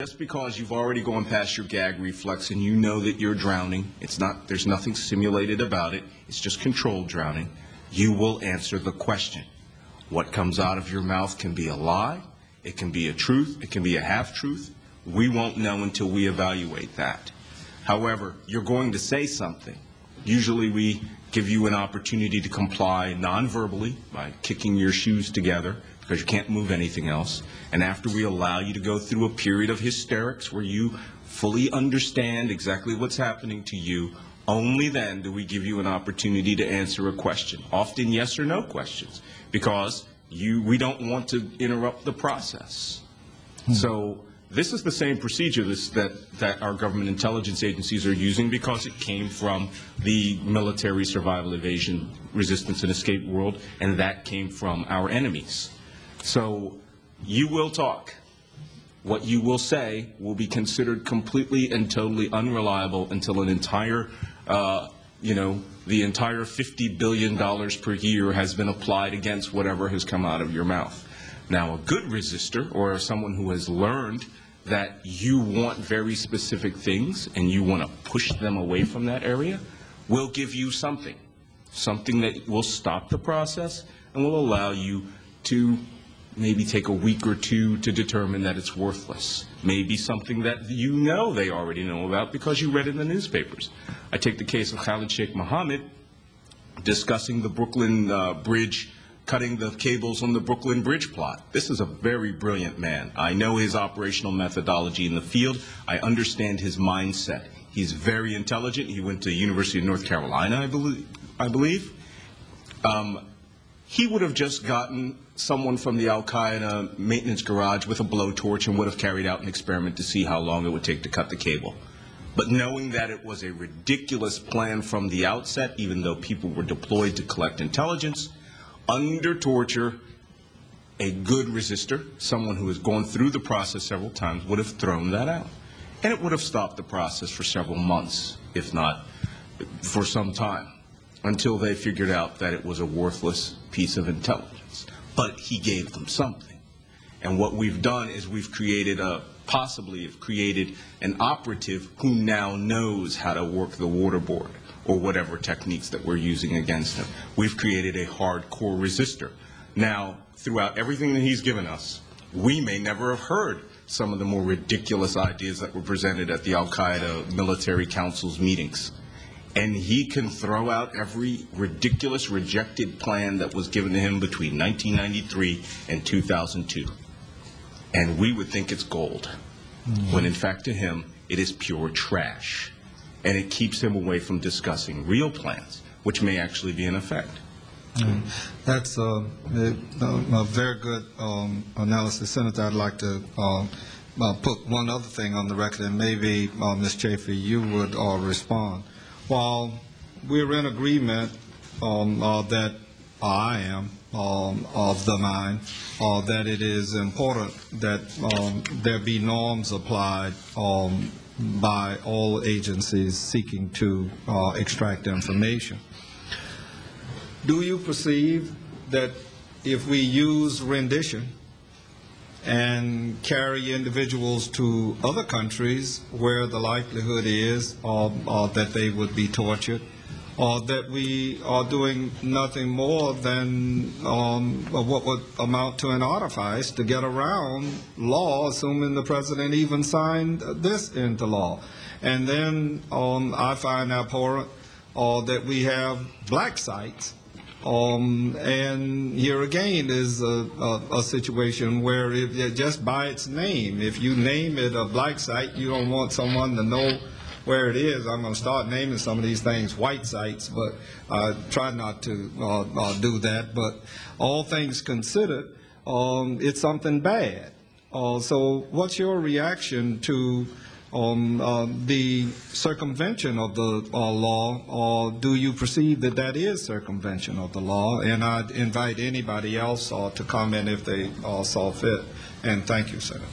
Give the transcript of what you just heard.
just because you've already gone past your gag reflex and you know that you're drowning, there's nothing simulated about it, it's just controlled drowning, you will answer the question. What comes out of your mouth can be a lie, it can be a truth, it can be a half-truth. We won't know until we evaluate that. However, you're going to say something. Usually we give you an opportunity to comply non-verbally by kicking your shoes together because you can't move anything else. And after we allow you to go through a period of hysterics where you fully understand exactly what's happening to you, only then do we give you an opportunity to answer a question, often yes or no questions, because we don't want to interrupt the process. So this is the same procedure that our government intelligence agencies are using because it came from the military survival, evasion, resistance, and escape world, and that came from our enemies. So you will talk. What you will say will be considered completely and totally unreliable until an entire, the entire $50 billion per year has been applied against whatever has come out of your mouth. Now, a good resistor, or someone who has learned that you want very specific things and you want to push them away from that area, will give you something that will stop the process and will allow you to maybe take a week or two to determine that it's worthless. Maybe something that you know they already know about because you read in the newspapers. I take the case of Khalid Sheikh Mohammed discussing the Brooklyn Bridge, cutting the cables on the Brooklyn Bridge plot. This is a very brilliant man. I know his operational methodology in the field. I understand his mindset. He's very intelligent. He went to the University of North Carolina, I believe. He would have just gotten someone from the Al-Qaeda maintenance garage with a blowtorch and would have carried out an experiment to see how long it would take to cut the cable. But knowing that it was a ridiculous plan from the outset, even though people were deployed to collect intelligence, under torture, a good resistor, someone who has gone through the process several times, would have thrown that out. And it would have stopped the process for several months, if not for some time, until they figured out that it was a worthless piece of intelligence. But he gave them something. And what we've done is we've created possibly have created an operative who now knows how to work the waterboard, or whatever techniques that we're using against him. We've created a hardcore resistor. Now, throughout everything that he's given us, we may never have heard some of the more ridiculous ideas that were presented at the Al-Qaeda military council's meetings. And he can throw out every ridiculous rejected plan that was given to him between 1993 and 2002. And we would think it's gold, when in fact to him, it is pure trash. And it keeps him away from discussing real plans, which may actually be in effect. That's a very good analysis. Senator, I'd like to put one other thing on the record, and maybe, Ms. Chafee, you would respond. While we're in agreement that I am of the mind that it is important that there be norms applied by all agencies seeking to extract information. Do you perceive that if we use rendition and carry individuals to other countries where the likelihood is that they would be tortured, or that we are doing nothing more than what would amount to an artifice to get around law, assuming the president even signed this into law? And then I find abhorrent that we have black sites. And here again is a situation where just by its name, if you name it a black site, you don't want someone to know where it is. I'm going to start naming some of these things white sites, but I try not to do that. But all things considered, it's something bad. So what's your reaction to the circumvention of the law, or do you perceive that that is circumvention of the law? And I'd invite anybody else to comment if they saw fit. And thank you, Senator.